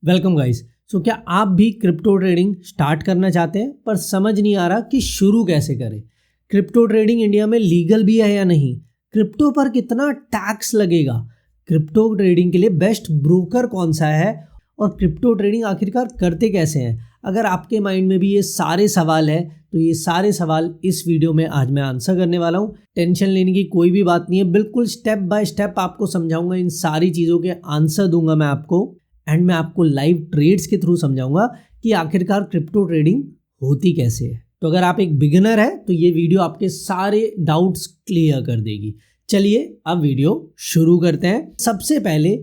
Welcome guys. क्या आप भी क्रिप्टो ट्रेडिंग स्टार्ट करना चाहते हैं पर समझ नहीं आ रहा कि शुरू कैसे करें? क्रिप्टो ट्रेडिंग इंडिया में लीगल भी है या नहीं? क्रिप्टो पर कितना टैक्स लगेगा? क्रिप्टो ट्रेडिंग के लिए बेस्ट ब्रोकर कौन सा है? और क्रिप्टो ट्रेडिंग आखिरकार करते कैसे हैं? अगर आपके माइंड में भी ये सारे सवाल है तो ये सारे सवाल इस वीडियो में आज मैं आंसर करने वाला हूँ। टेंशन लेने की कोई भी बात नहीं है, बिल्कुल स्टेप बाय स्टेप आपको समझाऊंगा। इन सारी चीज़ों के आंसर दूंगा मैं आपको एंड मैं आपको लाइव ट्रेड्स के थ्रू समझाऊंगा कि आखिरकार क्रिप्टो ट्रेडिंग होती कैसे है। तो अगर आप एक बिगिनर है तो ये वीडियो आपके सारे डाउट्स क्लियर कर देगी। चलिए अब वीडियो शुरू करते हैं। सबसे पहले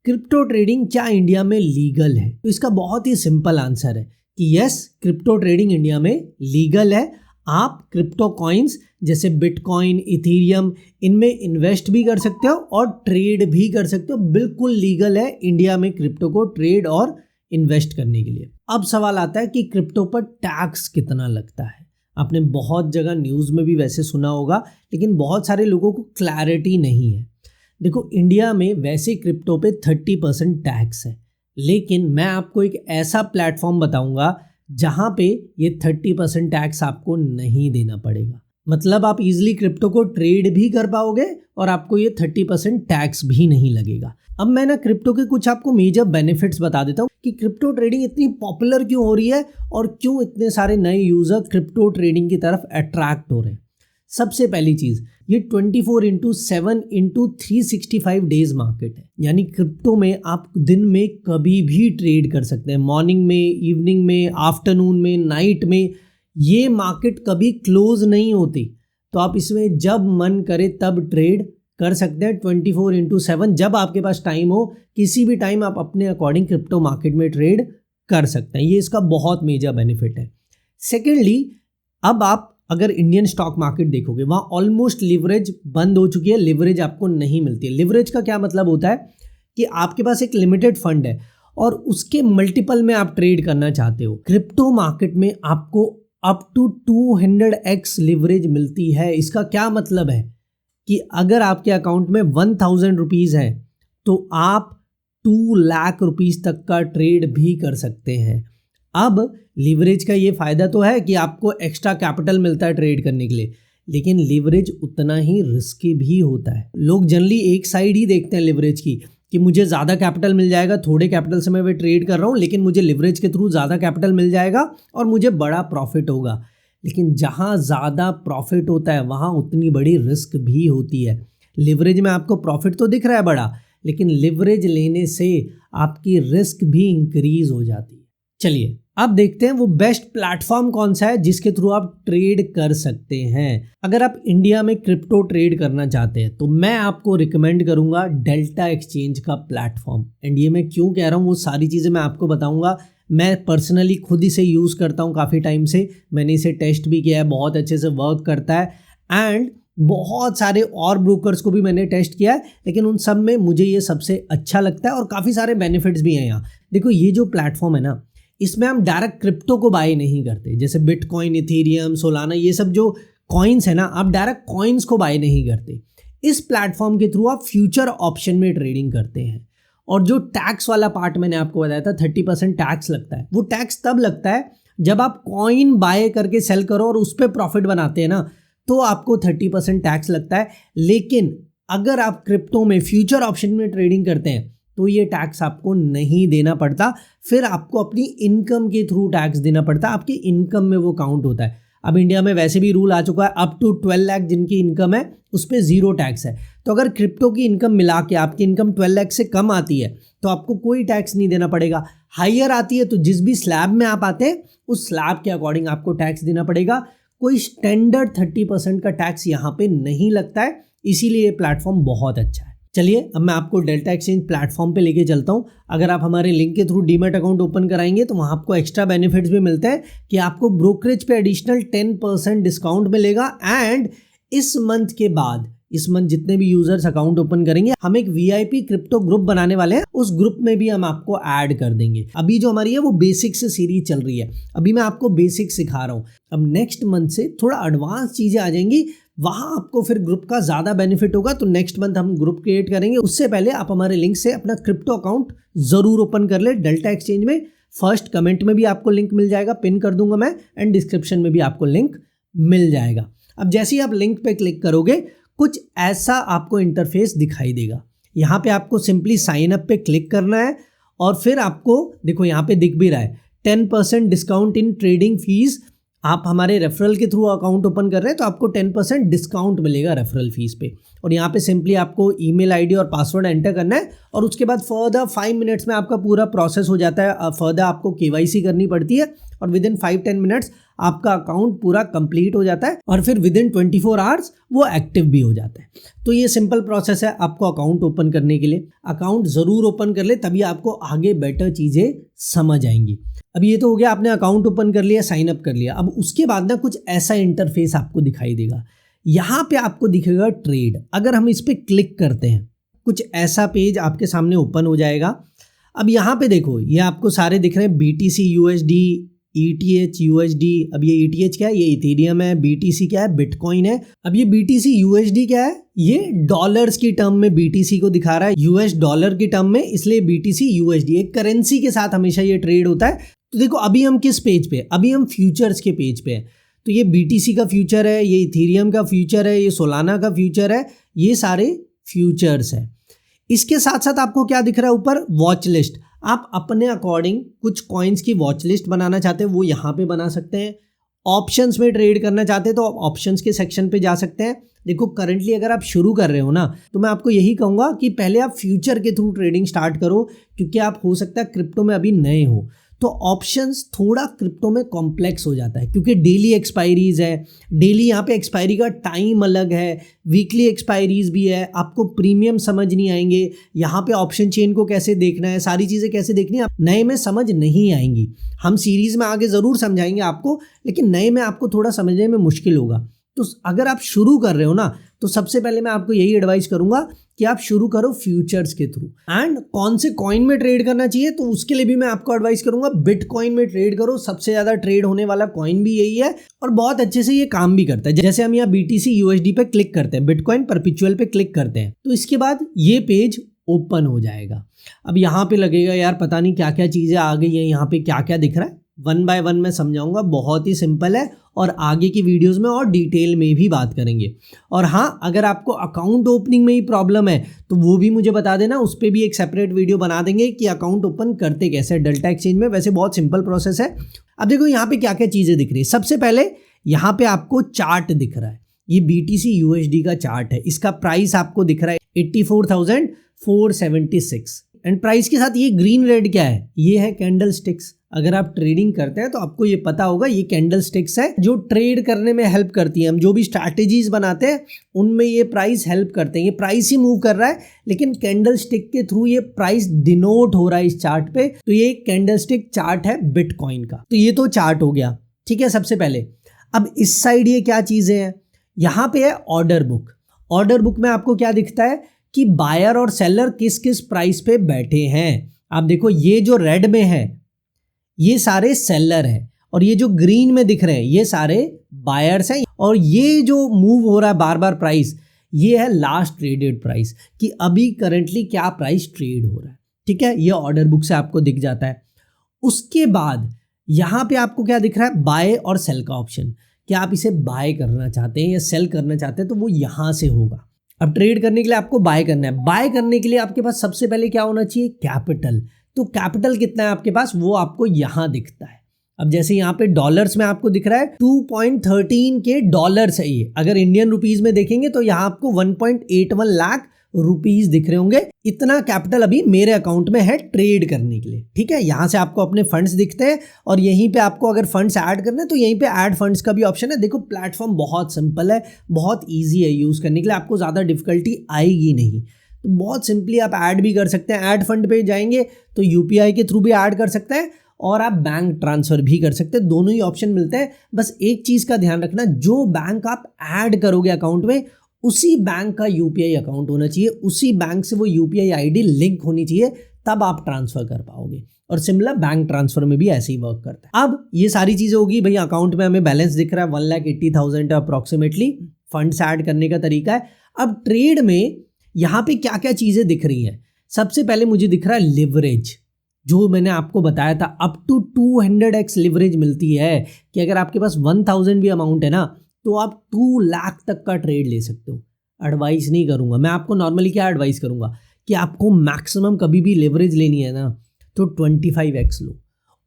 क्रिप्टो ट्रेडिंग क्या इंडिया में लीगल है? तो इसका बहुत ही सिंपल आंसर है कि यस, क्रिप्टो ट्रेडिंग इंडिया में लीगल है। आप क्रिप्टो कॉइन्स जैसे बिटकॉइन, इथेरियम, इनमें इन्वेस्ट भी कर सकते हो और ट्रेड भी कर सकते हो। बिल्कुल लीगल है इंडिया में क्रिप्टो को ट्रेड और इन्वेस्ट करने के लिए। अब सवाल आता है कि क्रिप्टो पर टैक्स कितना लगता है। आपने बहुत जगह न्यूज़ में भी वैसे सुना होगा, लेकिन बहुत सारे लोगों को क्लैरिटी नहीं है। देखो, इंडिया में वैसे क्रिप्टो पे 30% टैक्स है, लेकिन मैं आपको एक ऐसा प्लेटफॉर्म बताऊंगा जहां पे ये 30% टैक्स आपको नहीं देना पड़ेगा। मतलब आप इजीली क्रिप्टो को ट्रेड भी कर पाओगे और आपको ये 30% टैक्स भी नहीं लगेगा। अब मैं ना क्रिप्टो के कुछ आपको मेजर बेनिफिट्स बता देता हूँ कि क्रिप्टो ट्रेडिंग इतनी पॉपुलर क्यों हो रही है और क्यों इतने सारे नए यूजर क्रिप्टो ट्रेडिंग की तरफ अट्रैक्ट हो रहे हैं। सबसे पहली चीज, ये 24/7/365 डेज मार्केट है। यानी क्रिप्टो में आप दिन में कभी भी ट्रेड कर सकते हैं। मॉर्निंग में, इवनिंग में, आफ्टरनून में, नाइट में। ये मार्केट कभी क्लोज नहीं होती, तो आप इसमें जब मन करे तब ट्रेड कर सकते हैं 24/7। जब आपके पास टाइम हो, किसी भी टाइम आप अपने अकॉर्डिंग क्रिप्टो मार्केट में ट्रेड कर सकते हैं। ये इसका बहुत मेजर बेनिफिट है। सेकेंडली, अब आप अगर इंडियन स्टॉक मार्केट देखोगे, वहाँ ऑलमोस्ट लिवरेज बंद हो चुकी है। लिवरेज आपको नहीं मिलती है। लिवरेज का क्या मतलब होता है कि आपके पास एक लिमिटेड फंड है और उसके मल्टीपल में आप ट्रेड करना चाहते हो। क्रिप्टो मार्केट में आपको अप टू 200x लिवरेज मिलती है। इसका क्या मतलब है कि अगर आपके अकाउंट में 1000 रुपीज़ है तो आप 2 लाख रुपीज़ तक का ट्रेड भी कर सकते हैं। अब लीवरेज का ये फ़ायदा तो है कि आपको एक्स्ट्रा कैपिटल मिलता है ट्रेड करने के लिए, लेकिन लीवरेज उतना ही रिस्की भी होता है। लोग जनरली एक साइड ही देखते हैं लीवरेज की कि मुझे ज़्यादा कैपिटल मिल जाएगा, थोड़े कैपिटल से मैं ट्रेड कर रहा हूँ, लेकिन मुझे लीवरेज के थ्रू ज़्यादा कैपिटल मिल जाएगा और मुझे बड़ा प्रॉफिट होगा। लेकिन जहाँ ज़्यादा प्रॉफिट होता है वहाँ उतनी बड़ी रिस्क भी होती है। लीवरेज में आपको प्रॉफिट तो दिख रहा है बड़ा, लेकिन लीवरेज लेने से आपकी रिस्क भी इंक्रीज हो जाती है। चलिए अब देखते हैं वो बेस्ट प्लेटफॉर्म कौन सा है जिसके थ्रू आप ट्रेड कर सकते हैं। अगर आप इंडिया में क्रिप्टो ट्रेड करना चाहते हैं तो मैं आपको रिकमेंड करूंगा डेल्टा एक्सचेंज का प्लेटफॉर्म। एंड ये मैं क्यों कह रहा हूँ वो सारी चीज़ें मैं आपको बताऊंगा। मैं पर्सनली खुद इसे यूज़ करता हूँ काफ़ी टाइम से। मैंने इसे टेस्ट भी किया है, बहुत अच्छे से वर्क करता है। एंड बहुत सारे और ब्रोकर्स को भी मैंने टेस्ट किया है, लेकिन उन सब में मुझे ये सबसे अच्छा लगता है और काफ़ी सारे बेनिफिट्स भी हैं यहाँ। देखो, ये जो प्लेटफॉर्म है ना, इसमें हम डायरेक्ट क्रिप्टो को बाय नहीं करते। जैसे बिटकॉइन, इथेरियम, सोलाना, ये सब जो कॉइन्स है ना, आप डायरेक्ट कॉइन्स को बाय नहीं करते। इस प्लेटफॉर्म के थ्रू आप फ्यूचर ऑप्शन में ट्रेडिंग करते हैं। और जो टैक्स वाला पार्ट मैंने आपको बताया था, 30% टैक्स लगता है। वो टैक्स तब लगता है जब आप कॉइन बाय करके सेल करो और उस पर प्रॉफिट बनाते हैं ना, तो आपको 30% टैक्स लगता है। लेकिन अगर आप क्रिप्टो में फ्यूचर ऑप्शन में ट्रेडिंग करते हैं तो ये टैक्स आपको नहीं देना पड़ता। फिर आपको अपनी इनकम के थ्रू टैक्स देना पड़ता है। आपकी इनकम में वो काउंट होता है। अब इंडिया में वैसे भी रूल आ चुका है, अप टू 12 लाख जिनकी इनकम है उस पर 0 टैक्स है। तो अगर क्रिप्टो की इनकम मिला के आपकी इनकम 12 लाख से कम आती है तो आपको कोई टैक्स नहीं देना पड़ेगा। हाइयर आती है तो जिस भी स्लैब में आप आते हैं उस स्लैब के अकॉर्डिंग आपको टैक्स देना पड़ेगा। कोई स्टैंडर्ड 30% का टैक्स यहाँ पे नहीं लगता है। इसीलिए ये प्लेटफॉर्म बहुत अच्छा है। चलिए अब मैं आपको डेल्टा एक्सचेंज प्लेटफॉर्म पे लेके चलता हूँ। अगर आप हमारे लिंक के थ्रू डीमैट अकाउंट ओपन कराएंगे तो वहाँ आपको एक्स्ट्रा बेनिफिट्स भी मिलते हैं कि आपको ब्रोकरेज पे एडिशनल 10% डिस्काउंट मिलेगा। एंड इस मंथ के बाद, इस मंथ जितने भी यूजर्स अकाउंट ओपन करेंगे, हम एक VIP क्रिप्टो ग्रुप बनाने वाले हैं। उस ग्रुप में भी हम आपको ऐड कर देंगे। अभी जो हमारी है वो बेसिक से सीरीज चल रही है। अभी मैं आपको बेसिक सिखा रहा हूँ। अब नेक्स्ट मंथ से थोड़ा एडवांस चीज़ें आ जाएंगी, वहाँ आपको फिर ग्रुप का ज़्यादा बेनिफिट होगा। तो नेक्स्ट मंथ हम ग्रुप क्रिएट करेंगे, उससे पहले आप हमारे लिंक से अपना क्रिप्टो अकाउंट ज़रूर ओपन कर ले डेल्टा एक्सचेंज में। फर्स्ट कमेंट में भी आपको लिंक मिल जाएगा, पिन कर दूंगा मैं, एंड डिस्क्रिप्शन में भी आपको लिंक मिल जाएगा। अब जैसे ही आप लिंक पे क्लिक करोगे कुछ ऐसा आपको इंटरफेस दिखाई देगा। यहाँ पे आपको सिंपली साइन अप पे क्लिक करना है और फिर आपको देखो यहाँ पे दिख भी रहा है 10% डिस्काउंट इन ट्रेडिंग फीस। आप हमारे रेफरल के थ्रू अकाउंट ओपन कर रहे हैं तो आपको 10% डिस्काउंट मिलेगा रेफरल फीस पे। और यहाँ पे सिंपली आपको ईमेल आईडी और पासवर्ड एंटर करना है और उसके बाद फर्दर 5 मिनट्स में आपका पूरा प्रोसेस हो जाता है। फर्दर आपको KYC करनी पड़ती है और विद इन 5-10 मिनट्स आपका अकाउंट पूरा कंप्लीट हो जाता है और फिर विद इन 24 आवर्स वो एक्टिव भी हो जाता है। तो ये सिंपल प्रोसेस है आपको अकाउंट ओपन करने के लिए। अकाउंट ज़रूर ओपन कर ले, तभी आपको आगे बेटर चीज़ें समझ आएंगी। अब ये तो हो गया, आपने अकाउंट ओपन कर लिया, साइन अप कर लिया। अब उसके बाद ना कुछ ऐसा इंटरफेस आपको दिखाई देगा। यहाँ पे आपको दिखेगा ट्रेड। अगर हम इस पर क्लिक करते हैं कुछ ऐसा पेज आपके सामने ओपन हो जाएगा। अब यहाँ पे देखो ये आपको सारे दिख रहे हैं, BTC USD, ETH USD। अब ये ETH क्या है? ये इथेरियम है। BTC क्या है? बिटकॉइन है। अब ये BTC USD क्या है? ये डॉलर्स की टर्म में BTC को दिखा रहा है, US डॉलर की टर्म में, इसलिए BTC USD एक करेंसी के साथ हमेशा ये ट्रेड होता है। तो देखो अभी हम किस पेज पे? अभी हम फ्यूचर्स के पेज पे हैं। तो ये BTC का फ्यूचर है, ये इथेरियम का फ्यूचर है, ये सोलाना का फ्यूचर है, ये सारे फ्यूचर्स है। इसके साथ साथ आपको क्या दिख रहा है ऊपर? Watch list. आप अपने अकॉर्डिंग कुछ कॉइन्स की वॉच लिस्ट बनाना चाहते हैं वो यहाँ पे बना सकते हैं। ऑप्शंस में ट्रेड करना चाहते हैं तो आप ऑप्शंस के सेक्शन पे जा सकते हैं। देखो करंटली अगर आप शुरू कर रहे हो ना, तो मैं आपको यही कहूँगा कि पहले आप फ्यूचर के थ्रू ट्रेडिंग स्टार्ट करो, क्योंकि आप हो सकता है क्रिप्टो में अभी नए हो तो ऑप्शंस थोड़ा क्रिप्टो में कॉम्प्लेक्स हो जाता है, क्योंकि डेली एक्सपायरीज है। डेली यहाँ पे एक्सपायरी का टाइम अलग है, वीकली एक्सपायरीज भी है, आपको प्रीमियम समझ नहीं आएंगे। यहाँ पे ऑप्शन चेन को कैसे देखना है, सारी चीज़ें कैसे देखनी है, नए में समझ नहीं आएंगी। हम सीरीज़ में आगे ज़रूर समझाएंगे आपको, लेकिन नए में आपको थोड़ा समझने में मुश्किल होगा। तो अगर आप शुरू कर रहे हो ना, तो सबसे पहले मैं आपको यही एडवाइस करूंगा कि आप शुरू करो फ्यूचर्स के थ्रू। एंड कौन से कॉइन में ट्रेड करना चाहिए, तो उसके लिए भी मैं आपको एडवाइस करूंगा बिटकॉइन में ट्रेड करो। सबसे ज्यादा ट्रेड होने वाला कॉइन भी यही है और बहुत अच्छे से ये काम भी करता है। जैसे हम यहाँ BTC USD पे क्लिक करते हैं, बिटकॉइन परपेचुअल पे क्लिक करते हैं, तो इसके बाद ये पेज ओपन हो जाएगा। अब यहाँ पे लगेगा यार पता नहीं क्या क्या चीजें आ गई है, यहाँ पे क्या क्या दिख रहा है। 1 बाय 1 मैं समझाऊंगा, बहुत ही सिंपल है और आगे की वीडियोस में और डिटेल में भी बात करेंगे। और हाँ, अगर आपको अकाउंट ओपनिंग में ही प्रॉब्लम है तो वो भी मुझे बता देना, उस पर भी एक सेपरेट वीडियो बना देंगे कि अकाउंट ओपन करते कैसे डेल्टा एक्सचेंज में। वैसे बहुत सिंपल प्रोसेस है। अब देखो यहाँ पे क्या क्या चीज़ें दिख रही है। सबसे पहले यहाँ पे आपको चार्ट दिख रहा है, ये BTC USD का चार्ट है। इसका प्राइस आपको दिख रहा है 84,476 एंड प्राइस के साथ ये ग्रीन रेड क्या है? ये है कैंडल स्टिक्स। अगर आप ट्रेडिंग करते हैं तो आपको ये पता होगा, ये कैंडल स्टिक्स है जो ट्रेड करने में हेल्प करती है। हम जो भी स्ट्रैटेजीज बनाते हैं उनमें ये प्राइस हेल्प करते हैं। ये प्राइस ही मूव कर रहा है, लेकिन कैंडल स्टिक के थ्रू ये प्राइस डिनोट हो रहा है इस चार्ट पे। तो ये कैंडल स्टिक चार्ट है बिटकॉइन का। तो ये तो चार्ट हो गया, ठीक है। सबसे पहले अब इस साइड ये क्या चीजें हैं? यहाँ पे है ऑर्डर बुक। ऑर्डर बुक में आपको क्या दिखता है कि बायर और सेलर किस किस प्राइस पे बैठे हैं। आप देखो ये जो रेड में है ये सारे सेलर हैं और ये जो ग्रीन में दिख रहे हैं ये सारे बायर्स हैं। और ये जो मूव हो रहा है बार बार प्राइस, ये है लास्ट ट्रेडेड प्राइस कि अभी करंटली क्या प्राइस ट्रेड हो रहा है, ठीक है। ये ऑर्डर बुक से आपको दिख जाता है। उसके बाद यहाँ पे आपको क्या दिख रहा है? बाय और सेल का ऑप्शन। क्या आप इसे बाय करना चाहते हैं या सेल करना चाहते हैं, तो वो यहाँ से होगा। अब ट्रेड करने के लिए आपको बाय करना है। बाय करने के लिए आपके पास सबसे पहले क्या होना चाहिए? कैपिटल। तो कैपिटल कितना है आपके पास, वो आपको यहाँ दिखता है। अब जैसे यहाँ पे डॉलर्स में आपको दिख रहा है 2.13 के डॉलर्स है ये। अगर इंडियन रुपीज में देखेंगे तो यहाँ आपको 1.81 लाख रुपीज दिख रहे होंगे। इतना कैपिटल अभी मेरे अकाउंट में है ट्रेड करने के लिए, ठीक है। यहाँ से आपको अपने फंड्स दिखते हैं और यहीं पे आपको अगर फंड्स ऐड करने हैं तो यहीं पे ऐड फंड्स का भी ऑप्शन है। देखो प्लेटफॉर्म बहुत सिंपल है, बहुत ईजी है यूज़ करने के लिए, आपको ज़्यादा डिफिकल्टी आएगी नहीं। तो बहुत सिंपली आप ऐड भी कर सकते हैं। ऐड फंड पे जाएंगे तो UPI के थ्रू भी ऐड कर सकते हैं और आप बैंक ट्रांसफ़र भी कर सकते हैं। दोनों ही ऑप्शन मिलते हैं। बस एक चीज़ का ध्यान रखना, जो बैंक आप ऐड करोगे अकाउंट में उसी बैंक का UPI अकाउंट होना चाहिए, उसी बैंक से वो UPI ID लिंक होनी चाहिए, तब आप ट्रांसफ़र कर पाओगे। और सिमिलर बैंक ट्रांसफ़र में भी ऐसे ही वर्क करता है। अब ये सारी चीज़ें होगी, भैया अकाउंट में हमें बैलेंस दिख रहा है 1,80,000 अप्रॉक्सीमेटली। फंड्स ऐड करने का तरीका है। अब ट्रेड में यहाँ पे क्या क्या चीज़ें दिख रही हैं, सबसे पहले मुझे दिख रहा है लिवरेज, जो मैंने आपको बताया था अप टू 200x लिवरेज मिलती है कि अगर आपके पास 1000 भी अमाउंट है ना तो आप 2 लाख तक का ट्रेड ले सकते हो। एडवाइस नहीं करूँगा मैं आपको, नॉर्मली क्या एडवाइस करूँगा कि आपको मैक्सिमम कभी भी लिवरेज लेनी है ना तो 25x लो,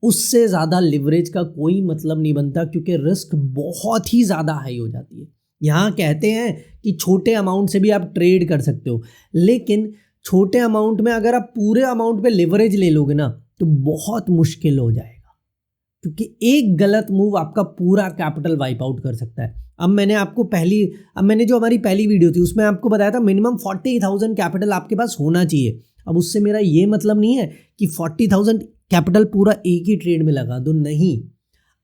उससे ज़्यादा लिवरेज का कोई मतलब नहीं बनता क्योंकि रिस्क बहुत ही ज़्यादा हाई हो जाती है। यहाँ कहते हैं कि छोटे अमाउंट से भी आप ट्रेड कर सकते हो, लेकिन छोटे अमाउंट में अगर आप पूरे अमाउंट पे लिवरेज ले लोगे ना तो बहुत मुश्किल हो जाएगा, क्योंकि एक गलत मूव आपका पूरा कैपिटल वाइप आउट कर सकता है। अब मैंने जो हमारी पहली वीडियो थी उसमें आपको बताया था मिनिमम 40,000 कैपिटल आपके पास होना चाहिए। अब उससे मेरा ये मतलब नहीं है कि 40,000 कैपिटल पूरा एक ही ट्रेड में लगा दो, नहीं,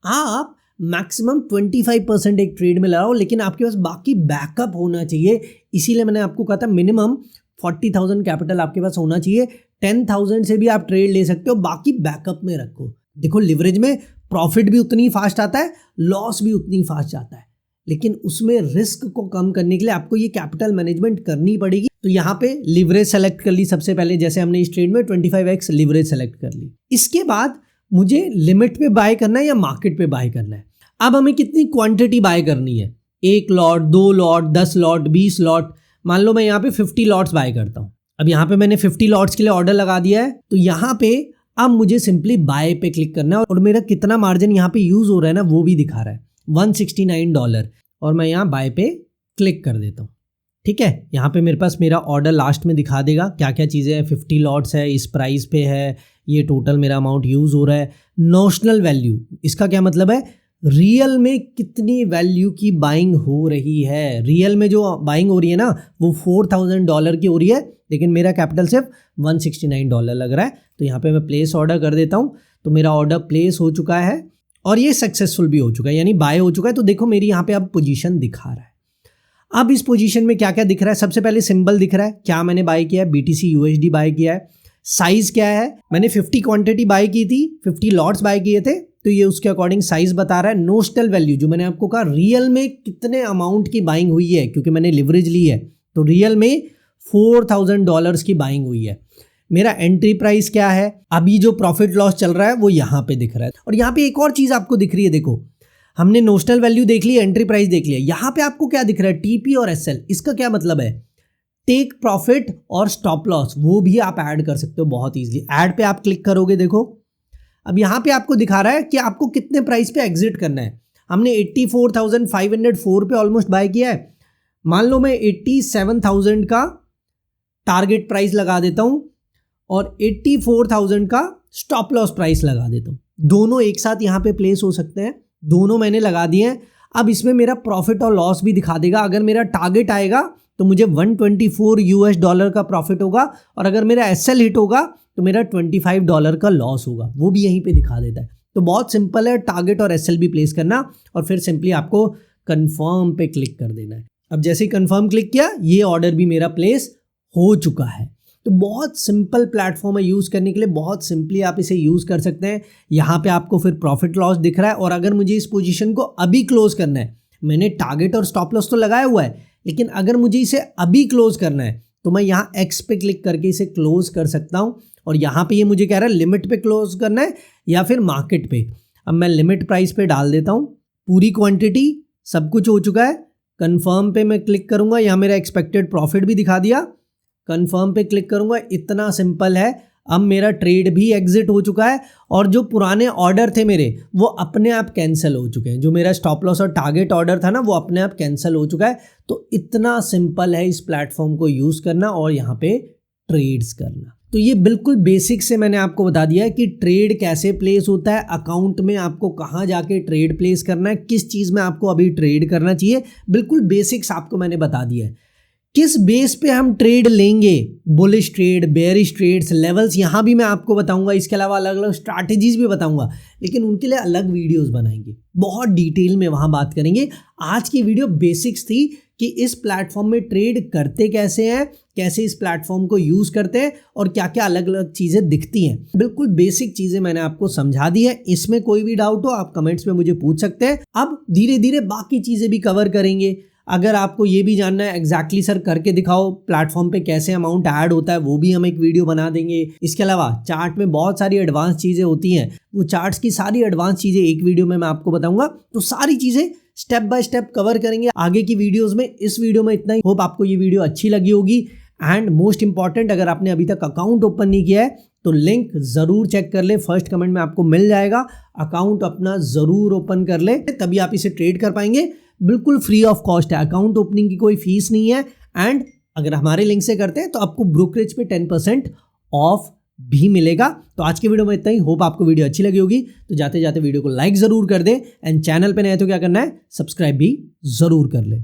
आप मैक्सिमम 25% एक ट्रेड में लगाओ, लेकिन आपके पास बाकी बैकअप होना चाहिए। इसीलिए मैंने आपको कहा था मिनिमम 40,000 कैपिटल आपके पास होना चाहिए। 10,000 से भी आप ट्रेड ले सकते हो, बाकी बैकअप में रखो। देखो लिवरेज में प्रॉफिट भी उतनी फास्ट आता है, लॉस भी उतनी फास्ट जाता है, लेकिन उसमें रिस्क को कम करने के लिए आपको ये कैपिटल मैनेजमेंट करनी पड़ेगी। तो यहाँ पे लिवरेज सेलेक्ट कर ली सबसे पहले, जैसे हमने इस ट्रेड में 25x लिवरेज सेलेक्ट कर ली। इसके बाद मुझे लिमिट पे बाय करना है या मार्केट पे बाय करना है। अब हमें कितनी क्वांटिटी बाय करनी है, 1 लॉट, 2 लॉट, 10 लॉट, 20 लॉट। मान लो मैं यहाँ पे 50 लॉट्स बाय करता हूँ। अब यहाँ पे मैंने 50 लॉट्स के लिए ऑर्डर लगा दिया है, तो यहाँ पे अब मुझे सिंपली बाय पे क्लिक करना है और मेरा कितना मार्जिन यहाँ पे यूज हो रहा है ना वो भी दिखा रहा है, $169, और मैं यहाँ बाय पे क्लिक कर देता हूँ। ठीक है, यहाँ पे मेरे पास मेरा ऑर्डर लास्ट में दिखा देगा क्या क्या चीज़ें हैं। 50 लॉट्स है, इस प्राइस पे है, ये टोटल मेरा अमाउंट यूज़ हो रहा है। नोशनल वैल्यू, इसका क्या मतलब है, रियल में कितनी वैल्यू की बाइंग हो रही है। रियल में जो बाइंग हो रही है ना वो $4,000 की हो रही है, लेकिन मेरा कैपिटल सिर्फ $169 लग रहा है। तो यहाँ पे मैं प्लेस ऑर्डर कर देता हूँ, तो मेरा ऑर्डर प्लेस हो चुका है और ये सक्सेसफुल भी हो चुका है, यानी बाय हो चुका है। तो देखो मेरी यहाँ पे अब पोजीशन दिखा रहा है। अब इस पोजीशन में क्या क्या दिख रहा है, सबसे पहले सिंबल दिख रहा है, क्या मैंने बाय किया है, BTC USD बाय किया है। साइज क्या है, मैंने 50 क्वांटिटी बाय की थी, 50 लॉट्स बाय किए थे, तो ये उसके अकॉर्डिंग साइज बता रहा है। नोशनल वैल्यू, जो मैंने आपको कहा रियल में कितने अमाउंट की बाइंग हुई है, क्योंकि मैंने लिवरेज ली है तो रियल में $4,000 की बाइंग हुई है। मेरा एंट्री प्राइस क्या है, अभी जो प्रॉफिट लॉस चल रहा है वो यहाँ पे दिख रहा है। और यहाँ पे एक और चीज आपको दिख रही है, देखो हमने नोशनल वैल्यू देख ली, एंट्री प्राइस देख लिया, यहाँ पे आपको क्या दिख रहा है, TP और SL। इसका क्या मतलब है, टेक प्रॉफिट और स्टॉप लॉस, वो भी आप ऐड कर सकते हो बहुत ईजिली। ऐड पे आप क्लिक करोगे, देखो अब यहाँ पे आपको दिखा रहा है कि आपको कितने प्राइस पे एग्जिट करना है। हमने 84,504 पे ऑलमोस्ट बाय किया है। मान लो मैं 87,000 का टारगेट प्राइस लगा देता हूँ और 84,000 का स्टॉप लॉस प्राइस लगा देता हूँ। दोनों एक साथ यहाँ पे प्लेस हो सकते हैं, दोनों मैंने लगा दिए हैं। अब इसमें मेरा प्रॉफिट और लॉस भी दिखा देगा। अगर मेरा टारगेट आएगा तो मुझे $124 का प्रॉफिट होगा, और अगर मेरा SL हिट होगा तो मेरा $25 का लॉस होगा, वो भी यहीं पे दिखा देता है। तो बहुत सिंपल है टारगेट और SL भी प्लेस करना, और फिर सिंपली आपको कंफर्म पे क्लिक कर देना है। अब जैसे ही कंफर्म क्लिक किया, ये ऑर्डर भी मेरा प्लेस हो चुका है। तो बहुत सिंपल प्लेटफॉर्म है यूज़ करने के लिए, बहुत सिंपली आप इसे यूज़ कर सकते हैं। यहाँ पे आपको फिर प्रॉफिट लॉस दिख रहा है, और अगर मुझे इस पोजीशन को अभी क्लोज करना है, मैंने टारगेट और स्टॉप लॉस तो लगाया हुआ है, लेकिन अगर मुझे इसे अभी क्लोज करना है तो मैं यहाँ X पे क्लिक करके इसे क्लोज कर सकता हूँ। और यहाँ पे ये मुझे कह रहा है लिमिट पे क्लोज करना है या फिर मार्केट पे। अब मैं लिमिट प्राइस पे डाल देता हूँ, पूरी क्वांटिटी सब कुछ हो चुका है। कंफर्म पे मैं क्लिक करूँगा, यहाँ मेरा एक्सपेक्टेड प्रॉफिट भी दिखा दिया। कंफर्म पे क्लिक करूँगा, इतना सिंपल है। अब मेरा ट्रेड भी एग्जिट हो चुका है, और जो पुराने ऑर्डर थे मेरे वो अपने आप कैंसिल हो चुके हैं। जो मेरा स्टॉप लॉस और टारगेट ऑर्डर था ना वो अपने आप कैंसिल हो चुका है। तो इतना सिंपल है इस प्लेटफॉर्म को यूज़ करना और यहाँ पे ट्रेड्स करना। तो ये बिल्कुल बेसिक से मैंने आपको बता दिया है कि ट्रेड कैसे प्लेस होता है, अकाउंट में आपको कहाँ जाके ट्रेड प्लेस करना है, किस चीज़ में आपको अभी ट्रेड करना चाहिए, बिल्कुल बेसिक्स आपको मैंने बता दिया है। किस बेस पे हम ट्रेड लेंगे, bullish trade, bearish trades, levels, यहाँ भी मैं आपको बताऊंगा। इसके अलावा अलग अलग स्ट्रैटेजीज भी बताऊंगा, लेकिन उनके लिए अलग वीडियोस बनाएंगे, बहुत डिटेल में वहाँ बात करेंगे। आज की वीडियो बेसिक्स थी कि इस प्लेटफॉर्म में ट्रेड करते कैसे हैं, कैसे इस प्लेटफॉर्म को यूज़ करते हैं और क्या क्या अलग अलग चीज़ें दिखती हैं। बिल्कुल बेसिक चीज़ें मैंने आपको समझा दी है। इसमें कोई भी डाउट हो आप कमेंट्स में मुझे पूछ सकते हैं। अब धीरे धीरे बाकी चीज़ें भी कवर करेंगे। अगर आपको ये भी जानना है एग्जैक्टली सर करके दिखाओ प्लेटफॉर्म पे कैसे अमाउंट ऐड होता है, वो भी हम एक वीडियो बना देंगे। इसके अलावा चार्ट में बहुत सारी एडवांस चीज़ें होती हैं, वो चार्ट्स की सारी एडवांस चीज़ें एक वीडियो में मैं आपको बताऊंगा। तो सारी चीज़ें स्टेप बाय स्टेप कवर करेंगे आगे की वीडियोज़ में। इस वीडियो में इतना ही। होप आपको ये वीडियो अच्छी लगी होगी। एंड मोस्ट इंपॉर्टेंट, अगर आपने अभी तक अकाउंट ओपन नहीं किया है तो लिंक ज़रूर चेक कर ले, फर्स्ट कमेंट में आपको मिल जाएगा। अकाउंट अपना ज़रूर ओपन कर ले, तभी आप इसे ट्रेड कर पाएंगे। बिल्कुल फ्री ऑफ कॉस्ट है, अकाउंट ओपनिंग की कोई फीस नहीं है। एंड अगर हमारे लिंक से करते हैं तो आपको ब्रोकरेज पे 10% ऑफ भी मिलेगा। तो आज के वीडियो में इतना ही। होप आपको वीडियो अच्छी लगी होगी। तो जाते जाते वीडियो को लाइक ज़रूर कर दे एंड चैनल पे नए तो क्या करना है, सब्सक्राइब भी ज़रूर कर ले।